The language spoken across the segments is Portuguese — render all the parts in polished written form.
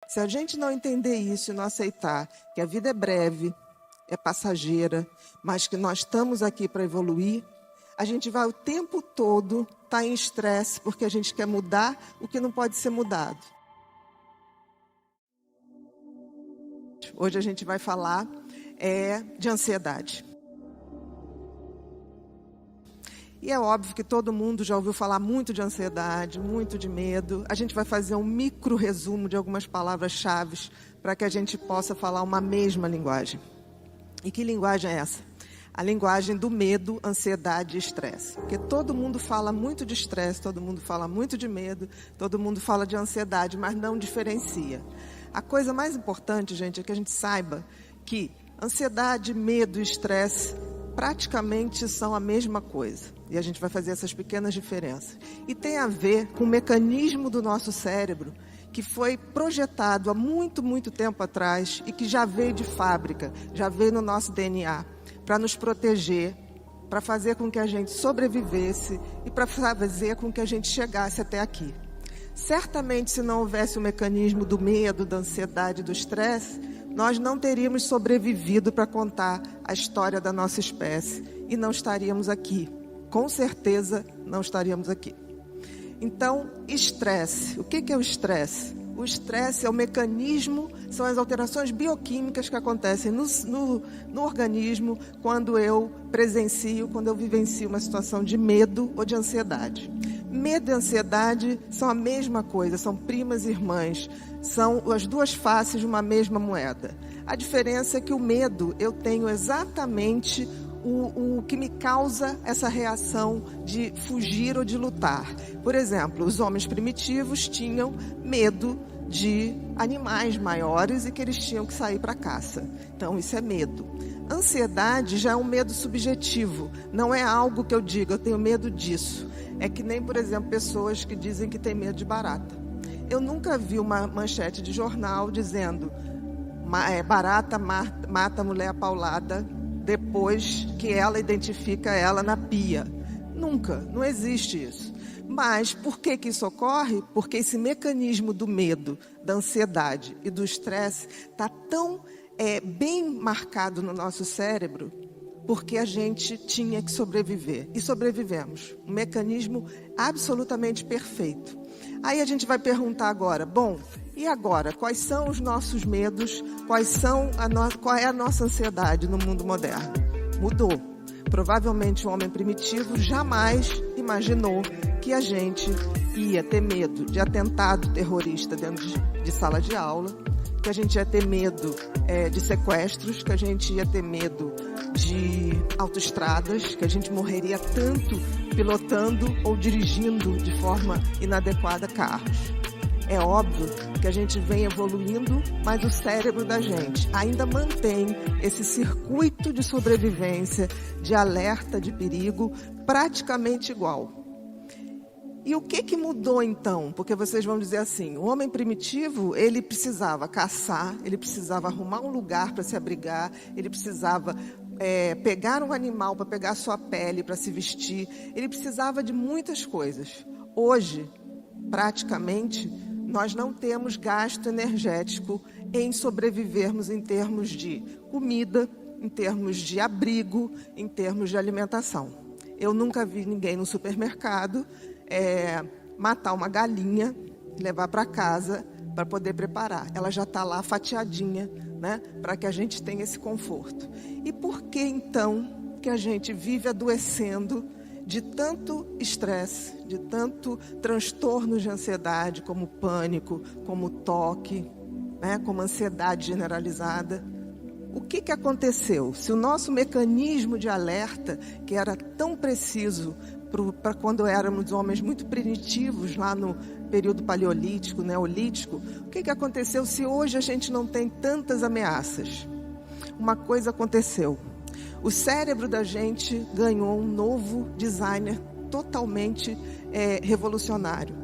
Se a gente não entender isso e não aceitar que a vida é breve, é passageira, mas que nós estamos aqui para evoluir, a gente vai o tempo todo estar em estresse porque a gente quer mudar o que não pode ser mudado. Hoje a gente vai falar de ansiedade. E é óbvio que todo mundo já ouviu falar muito de ansiedade, muito de medo. A gente vai fazer um micro resumo de algumas palavras-chave para que a gente possa falar uma mesma linguagem. E que linguagem é essa? A linguagem do medo, ansiedade e estresse. Porque todo mundo fala muito de estresse, todo mundo fala muito de medo, todo mundo fala de ansiedade, mas não diferencia. A coisa mais importante, gente, é que a gente saiba que ansiedade, medo e estresse praticamente são a mesma coisa. E a gente vai fazer essas pequenas diferenças. E tem a ver com o mecanismo do nosso cérebro que foi projetado há muito, muito tempo atrás e que já veio de fábrica, já veio no nosso DNA, para nos proteger, para fazer com que a gente sobrevivesse e para fazer com que a gente chegasse até aqui. Certamente, se não houvesse o mecanismo do medo, da ansiedade, do estresse, nós não teríamos sobrevivido para contar a história da nossa espécie e não estaríamos aqui. Com certeza, não estaríamos aqui. Então, estresse. O que é o estresse? O estresse é o mecanismo, são as alterações bioquímicas que acontecem no organismo quando eu vivencio uma situação de medo ou de ansiedade. Medo e ansiedade são a mesma coisa, são primas irmãs, são as duas faces de uma mesma moeda. A diferença é que o medo, eu tenho exatamente o que me causa essa reação de fugir ou de lutar. Por exemplo, os homens primitivos tinham medo de animais maiores e que eles tinham que sair para caça. Então, isso é medo. Ansiedade já é um medo subjetivo, não é algo que eu diga, eu tenho medo disso. É que nem, por exemplo, pessoas que dizem que têm medo de barata. Eu nunca vi uma manchete de jornal dizendo barata mata a mulher apaulada depois que ela identifica ela na pia. Nunca, não existe isso. Mas por que isso ocorre? Porque esse mecanismo do medo, da ansiedade e do estresse está tão bem marcado no nosso cérebro, porque a gente tinha que sobreviver. E sobrevivemos. Um mecanismo absolutamente perfeito. Aí a gente vai perguntar agora, bom, e agora? Quais são os nossos medos? Qual é a nossa ansiedade no mundo moderno? Mudou. Provavelmente o homem primitivo jamais imaginou que a gente ia ter medo de atentado terrorista dentro de sala de aula, que a gente ia ter medo de sequestros, que a gente ia ter medo de autoestradas, que a gente morreria tanto pilotando ou dirigindo de forma inadequada carros. É óbvio que a gente vem evoluindo, mas o cérebro da gente ainda mantém esse circuito de sobrevivência, de alerta de perigo, praticamente igual. E o que mudou então? Porque vocês vão dizer assim, o homem primitivo, ele precisava caçar, ele precisava arrumar um lugar para se abrigar, ele precisava pegar um animal para pegar sua pele, para se vestir, ele precisava de muitas coisas. Hoje, praticamente, nós não temos gasto energético em sobrevivermos em termos de comida, em termos de abrigo, em termos de alimentação. Eu nunca vi ninguém no supermercado matar uma galinha, levar para casa para poder preparar. Ela já está lá fatiadinha, né, para que a gente tenha esse conforto. E por que então que a gente vive adoecendo de tanto estresse, de tanto transtorno de ansiedade, como pânico, como toque, né, como ansiedade generalizada? O que aconteceu? Se o nosso mecanismo de alerta, que era tão preciso para quando éramos homens muito primitivos, lá no período paleolítico, neolítico, o que aconteceu se hoje a gente não tem tantas ameaças? Uma coisa aconteceu. O cérebro da gente ganhou um novo designer totalmente revolucionário.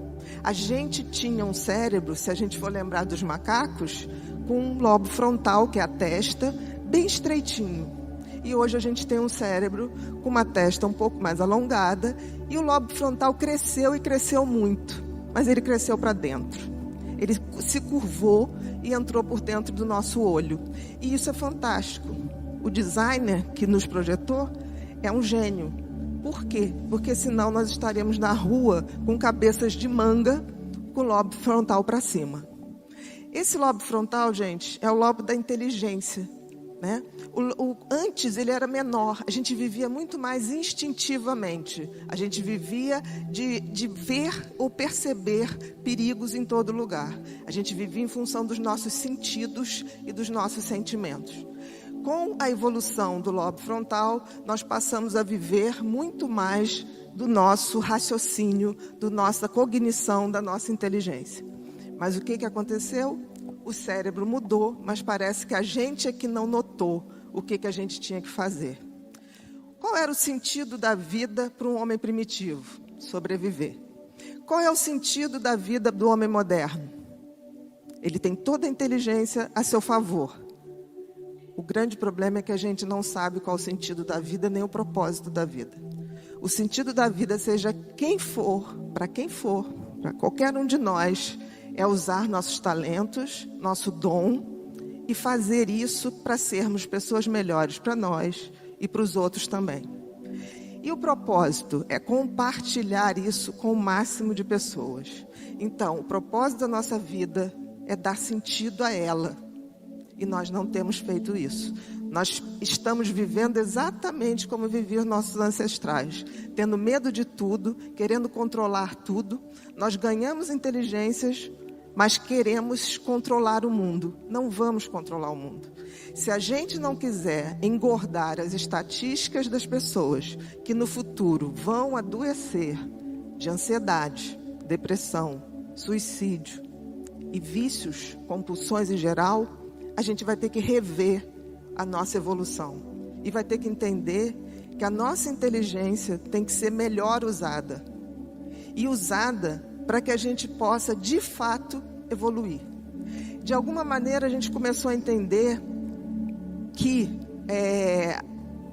A gente tinha um cérebro, se a gente for lembrar dos macacos, com um lobo frontal, que é a testa, bem estreitinho. E hoje a gente tem um cérebro com uma testa um pouco mais alongada e o lobo frontal cresceu e cresceu muito, mas ele cresceu para dentro. ele se curvou e entrou por dentro do nosso olho. E isso é fantástico. O designer que nos projetou é um gênio. Por quê? Porque senão nós estaríamos na rua com cabeças de manga, com o lobo frontal para cima. Esse lobo frontal, gente, é o lobo da inteligência, né? Antes ele era menor, a gente vivia muito mais instintivamente. A gente vivia de ver ou perceber perigos em todo lugar. A gente vivia em função dos nossos sentidos e dos nossos sentimentos. Com a evolução do lobo frontal, nós passamos a viver muito mais do nosso raciocínio, da nossa cognição, da nossa inteligência. Mas o que aconteceu? O cérebro mudou, mas parece que a gente é que não notou o que a gente tinha que fazer. Qual era o sentido da vida para um homem primitivo? Sobreviver. Qual é o sentido da vida do homem moderno? Ele tem toda a inteligência a seu favor. O grande problema é que a gente não sabe qual o sentido da vida, nem o propósito da vida. O sentido da vida, seja quem for, para qualquer um de nós, é usar nossos talentos, nosso dom, e fazer isso para sermos pessoas melhores para nós e para os outros também. E o propósito é compartilhar isso com o máximo de pessoas. Então, o propósito da nossa vida é dar sentido a ela. E nós não temos feito isso. Nós estamos vivendo exatamente como viviam nossos ancestrais. Tendo medo de tudo, querendo controlar tudo. Nós ganhamos inteligências, mas queremos controlar o mundo. Não vamos controlar o mundo. Se a gente não quiser engordar as estatísticas das pessoas que no futuro vão adoecer de ansiedade, depressão, suicídio e vícios, compulsões em geral, a gente vai ter que rever a nossa evolução. E vai ter que entender que a nossa inteligência tem que ser melhor usada. E usada para que a gente possa, de fato, evoluir. De alguma maneira, a gente começou a entender que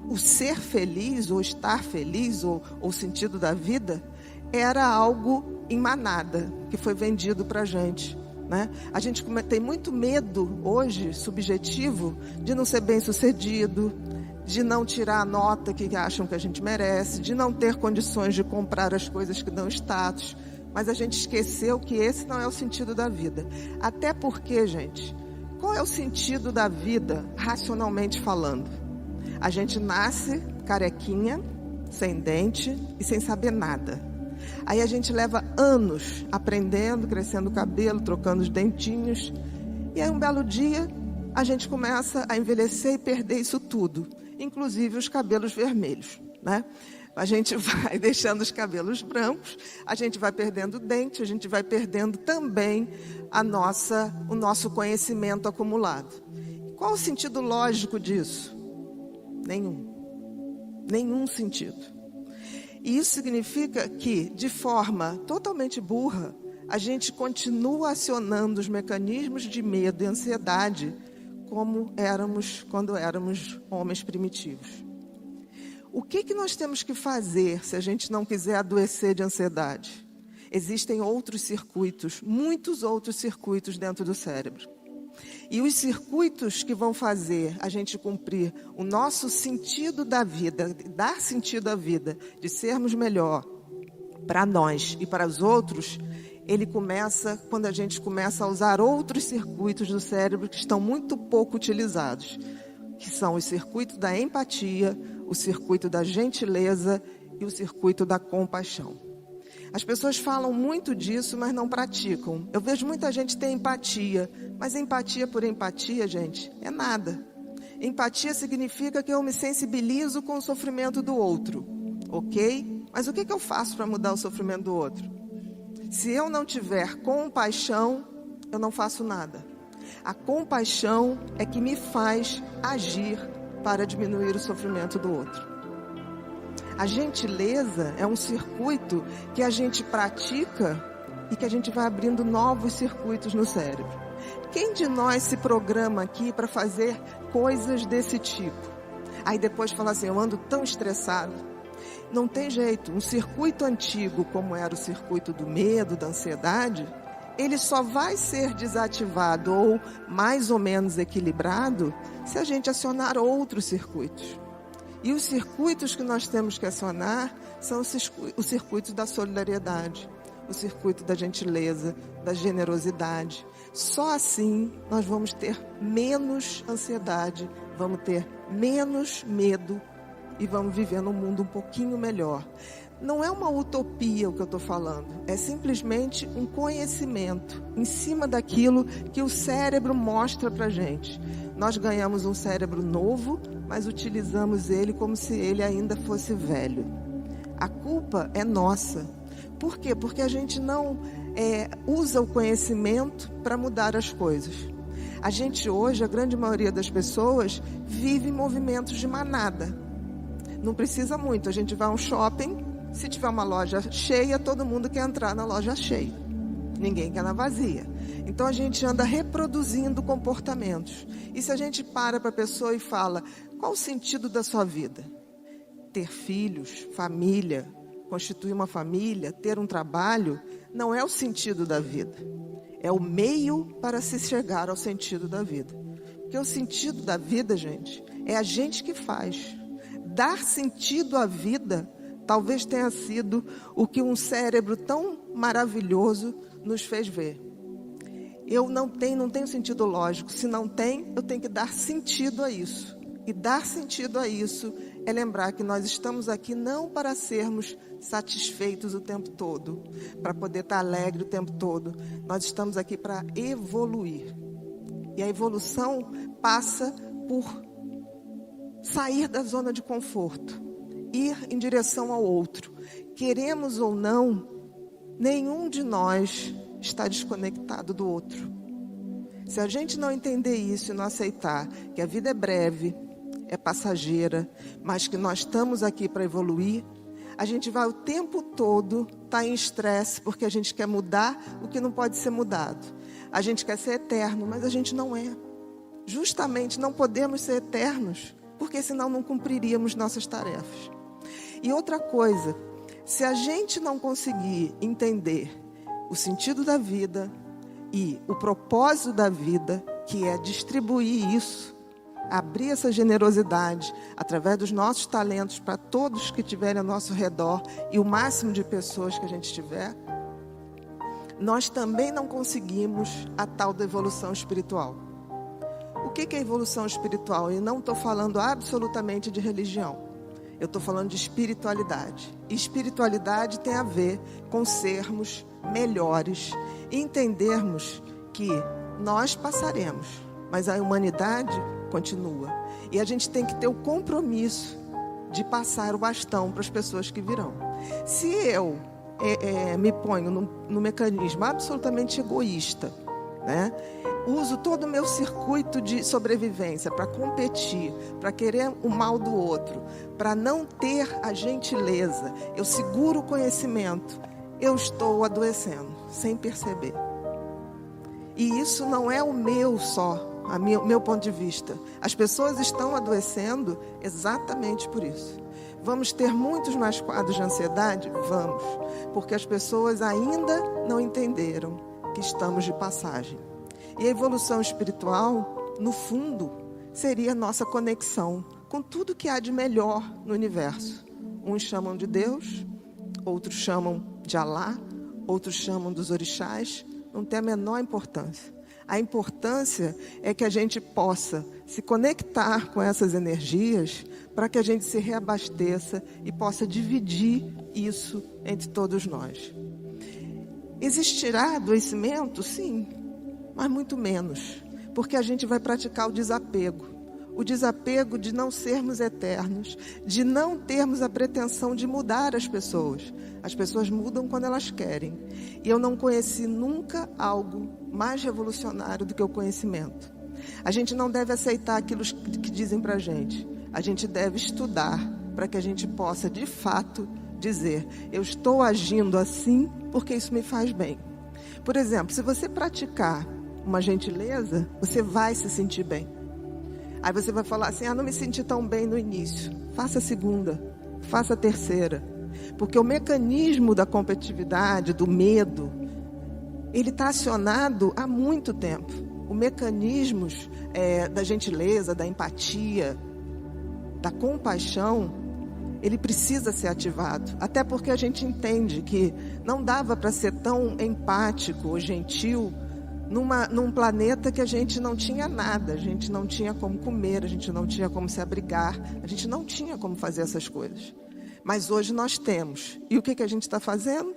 o ser feliz, ou estar feliz, ou o sentido da vida, era algo em manada, que foi vendido para a gente. Né? A gente tem muito medo hoje, subjetivo, de não ser bem sucedido, de não tirar a nota que acham que a gente merece, de não ter condições de comprar as coisas que dão status. Mas a gente esqueceu que esse não é o sentido da vida. Até porque, gente, qual é o sentido da vida, racionalmente falando? A gente nasce carequinha, sem dente e sem saber nada. Aí a gente leva anos aprendendo, crescendo o cabelo, trocando os dentinhos. E aí um belo dia a gente começa a envelhecer e perder isso tudo. Inclusive os cabelos vermelhos, né? A gente vai deixando os cabelos brancos, a gente vai perdendo dente, a gente vai perdendo também o nosso conhecimento acumulado. Qual o sentido lógico disso? Nenhum sentido. E isso significa que, de forma totalmente burra, a gente continua acionando os mecanismos de medo e ansiedade como éramos quando éramos homens primitivos. O que nós temos que fazer se a gente não quiser adoecer de ansiedade? Existem outros circuitos, muitos outros circuitos dentro do cérebro. E os circuitos que vão fazer a gente cumprir o nosso sentido da vida, dar sentido à vida, de sermos melhor para nós e para os outros, ele começa quando a gente começa a usar outros circuitos do cérebro que estão muito pouco utilizados, que são os circuitos da empatia, o circuito da gentileza e o circuito da compaixão. As pessoas falam muito disso, mas não praticam. Eu vejo muita gente ter empatia, mas empatia por empatia, gente, é nada. Empatia significa que eu me sensibilizo com o sofrimento do outro, ok? Mas o que eu faço para mudar o sofrimento do outro? Se eu não tiver compaixão, eu não faço nada. A compaixão é que me faz agir para diminuir o sofrimento do outro. A gentileza é um circuito que a gente pratica e que a gente vai abrindo novos circuitos no cérebro. Quem de nós se programa aqui para fazer coisas desse tipo? Aí depois fala assim, eu ando tão estressado. Não tem jeito, um circuito antigo, como era o circuito do medo, da ansiedade, ele só vai ser desativado ou mais ou menos equilibrado se a gente acionar outros circuitos. E os circuitos que nós temos que acionar são os circuitos da solidariedade, o circuito da gentileza, da generosidade. Só assim nós vamos ter menos ansiedade, vamos ter menos medo e vamos viver num mundo um pouquinho melhor. Não é uma utopia o que eu estou falando, é simplesmente um conhecimento em cima daquilo que o cérebro mostra para a gente. Nós ganhamos um cérebro novo, mas utilizamos ele como se ele ainda fosse velho. A culpa é nossa. Por quê? Porque a gente não usa o conhecimento para mudar as coisas. A gente hoje, a grande maioria das pessoas, vive em movimentos de manada. Não precisa muito, a gente vai a um shopping, se tiver uma loja cheia, todo mundo quer entrar na loja cheia. Ninguém quer na vazia. Então a gente anda reproduzindo comportamentos. E se a gente para a pessoa e fala, qual o sentido da sua vida? Ter filhos, família, constituir uma família, ter um trabalho, não é o sentido da vida. É o meio para se chegar ao sentido da vida. Porque o sentido da vida, gente, é a gente que faz. Dar sentido à vida talvez tenha sido o que um cérebro tão maravilhoso nos fez ver. Eu não tenho sentido lógico. Se não tem, eu tenho que dar sentido a isso. E dar sentido a isso é lembrar que nós estamos aqui não para sermos satisfeitos o tempo todo, para poder estar alegre o tempo todo. Nós estamos aqui para evoluir. E a evolução passa por sair da zona de conforto, ir em direção ao outro. Queremos ou não, nenhum de nós está desconectado do outro. Se a gente não entender isso e não aceitar que a vida é breve, é passageira, mas que nós estamos aqui para evoluir, a gente vai o tempo todo estar em estresse, porque a gente quer mudar o que não pode ser mudado. A gente quer ser eterno, mas a gente não é. Justamente não podemos ser eternos, porque senão não cumpriríamos nossas tarefas. E outra coisa, se a gente não conseguir entender o sentido da vida e o propósito da vida, que é distribuir isso, abrir essa generosidade através dos nossos talentos para todos que estiverem ao nosso redor e o máximo de pessoas que a gente tiver, nós também não conseguimos a tal da evolução espiritual. O que é evolução espiritual? Eu não estou falando absolutamente de religião. Eu estou falando de espiritualidade. E espiritualidade tem a ver com sermos melhores e entendermos que nós passaremos, mas a humanidade continua. E a gente tem que ter o compromisso de passar o bastão para as pessoas que virão. Se eu me ponho no mecanismo absolutamente egoísta, né? Uso todo o meu circuito de sobrevivência para competir, para querer o mal do outro, para não ter a gentileza, eu seguro o conhecimento, eu estou adoecendo, sem perceber. E isso não é o meu só, meu ponto de vista. As pessoas estão adoecendo exatamente por isso. Vamos ter muitos mais quadros de ansiedade? Vamos, porque as pessoas ainda não entenderam que estamos de passagem. E a evolução espiritual, no fundo, seria a nossa conexão com tudo que há de melhor no universo. Uns chamam de Deus, outros chamam de Alá, outros chamam dos orixás, não tem a menor importância. A importância é que a gente possa se conectar com essas energias para que a gente se reabasteça e possa dividir isso entre todos nós. Existirá adoecimento? Sim, mas muito menos, porque a gente vai praticar o desapego de não sermos eternos, de não termos a pretensão de mudar as pessoas. As pessoas mudam quando elas querem. E eu não conheci nunca algo mais revolucionário do que o conhecimento. A gente não deve aceitar aquilo que dizem para a gente. A gente deve estudar para que a gente possa, de fato, dizer: eu estou agindo assim porque isso me faz bem. Por exemplo, se você praticar uma gentileza, você vai se sentir bem. Aí você vai falar assim: não me senti tão bem no início. Faça a segunda, faça a terceira. Porque o mecanismo da competitividade, do medo, ele está acionado há muito tempo. Os mecanismos da gentileza, da empatia, da compaixão, ele precisa ser ativado. Até porque a gente entende que não dava para ser tão empático ou gentil num planeta que a gente não tinha nada. A gente não tinha como comer, a gente não tinha como se abrigar, a gente não tinha como fazer essas coisas. Mas hoje nós temos. E o que a gente está fazendo?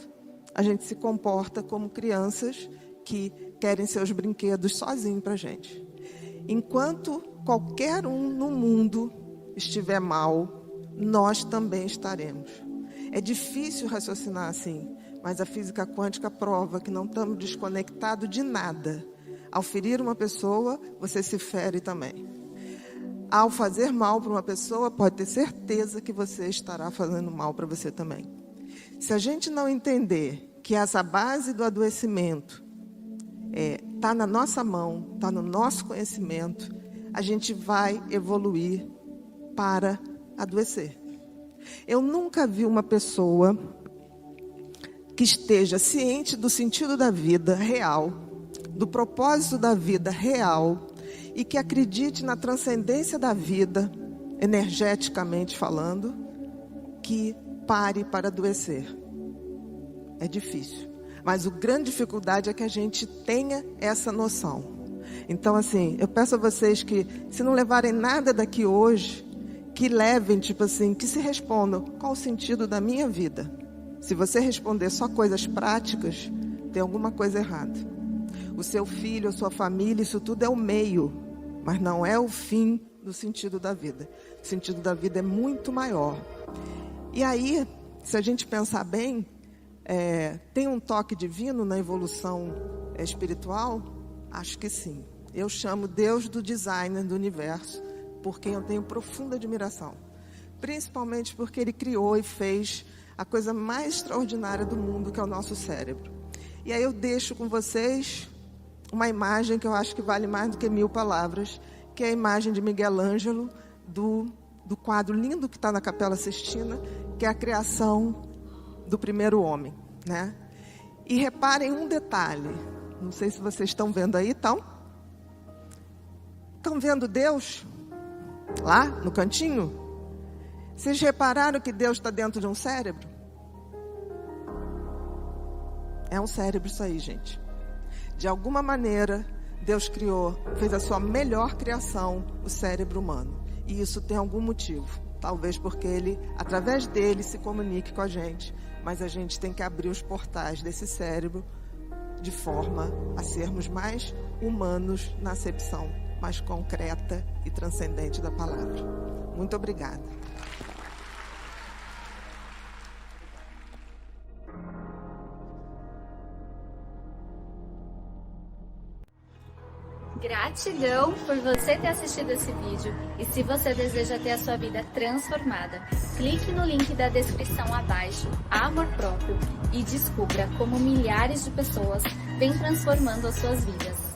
A gente se comporta como crianças que querem seus brinquedos sozinhos para a gente. Enquanto qualquer um no mundo estiver mal, nós também estaremos. É difícil raciocinar assim, mas a física quântica prova que não estamos desconectados de nada. Ao ferir uma pessoa, você se fere também. Ao fazer mal para uma pessoa, pode ter certeza que você estará fazendo mal para você também. Se a gente não entender que essa base do adoecimento está na nossa mão, está no nosso conhecimento, a gente vai evoluir para adoecer. Eu nunca vi uma pessoa que esteja ciente do sentido da vida real, do propósito da vida real, e que acredite na transcendência da vida, energeticamente falando, que pare para adoecer. É difícil. Mas a grande dificuldade é que a gente tenha essa noção. Então, assim, eu peço a vocês que, se não levarem nada daqui hoje, que levem, tipo assim, que se respondam, qual o sentido da minha vida? Se você responder só coisas práticas, tem alguma coisa errada. O seu filho, a sua família, isso tudo é o meio, mas não é o fim do sentido da vida. O sentido da vida é muito maior. E aí, se a gente pensar bem, tem um toque divino na evolução espiritual? Acho que sim. Eu chamo Deus do designer do universo, por quem eu tenho profunda admiração. Principalmente porque Ele criou e fez a coisa mais extraordinária do mundo, que é o nosso cérebro. E aí eu deixo com vocês uma imagem que eu acho que vale mais do que 1000 palavras, que é a imagem de Miguel Ângelo, do quadro lindo que está na Capela Sistina, que é a criação do primeiro homem, né? E reparem um detalhe, não sei se vocês estão vendo aí, estão vendo Deus lá no cantinho? Vocês repararam que Deus está dentro de um cérebro? É um cérebro isso aí, gente. De alguma maneira, Deus criou, fez a sua melhor criação, o cérebro humano. E isso tem algum motivo. Talvez porque Ele, através dele, se comunique com a gente. Mas a gente tem que abrir os portais desse cérebro de forma a sermos mais humanos na acepção mais concreta e transcendente da palavra. Muito obrigada. Gratidão por você ter assistido esse vídeo, e se você deseja ter a sua vida transformada, clique no link da descrição abaixo, Amor Próprio, e descubra como milhares de pessoas vêm transformando as suas vidas.